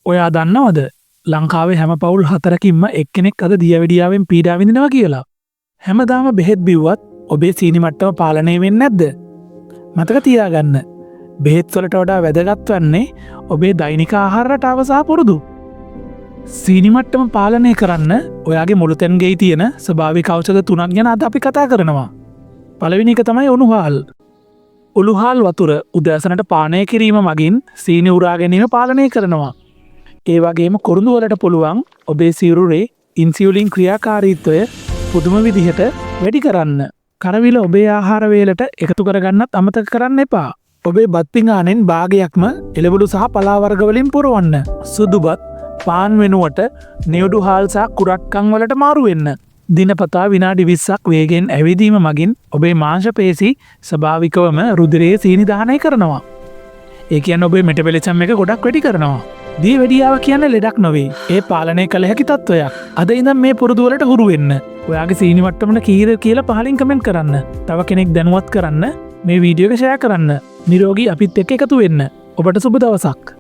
ඔයා දන්නවද ලංකාවේ හැම පවුල් 4කින්ම එක්කෙනෙක් අද දියවැඩියාවෙන් පීඩා විඳිනවා කියලා? හැමදාම බෙහෙත් බිව්වත් ඔබේ සීනි මට්ටම පාලනය වෙන්නේ නැද්ද? මතක තියාගන්න. බෙහෙත් වලට වඩා වැදගත් වන්නේ ඔබේ දෛනික ආහාර රටාව සහ පුරුදු. සීනි මට්ටම පාලනය කරන්න ඔයාගේ මුළුතැන්ගේ තියෙන ස්වභාවික ඖෂධ 3ක් ගැන අද අපි කතා කරනවා. පළවෙනි එක තමයි උණුහාල්. උණුහාල් වතුර උදෑසනට පානය කිරීම මගින් සීනි උරා ගැනීම පාලනය කරනවා. ඒ වගේම කොරුඳු වලට පුළුවන් ඔබේ සිරුරේ ඉන්සියුලින් ක්‍රියාකාරීත්වය පුදුම විදිහට වැඩි කරන්න. කරවිල ඔබේ ආහාර වේලට එකතු කරගන්නත් අමතක කරන්න එපා. ඔබේ බත් පිඟානෙන් භාගයක්ම එළවලු සහ පලා වර්ග වලින් පුරවන්න. සුදු බත් පාන් වෙනුවට නියුඩු හාල් සහ කුරක්කන් වලට මාරු වෙන්න. දිනපතා විනාඩි 20ක් වේගෙන් ඇවිදීම මගින් ඔබේ මාංශ පේශි ස්වභාවිකවම රුධිරයේ සීනි දහනය කරනවා. ඒ කියන්නේ ඔබේ මෙටබොලිසම් එක ගොඩක් වැඩි කරනවා. දියවැඩියාව කියන්නේ ලෙඩක් නොවේ. ඒ පාලනය කළ හැකි තත්වයක්. අද ඉඳන් මේ පුරුදු වලට හුරු වෙන්න. ඔයාගේ සීනි මට්ටමන කීයද කියලා පහලින් කමෙන්ට් කරන්න. තව කෙනෙක් දැනුවත් කරන්න මේ වීඩියෝ එක ෂෙයා කරන්න. නිරෝගී අපිත් එක්ක එකතු වෙන්න. ඔබට සුබ දවසක්.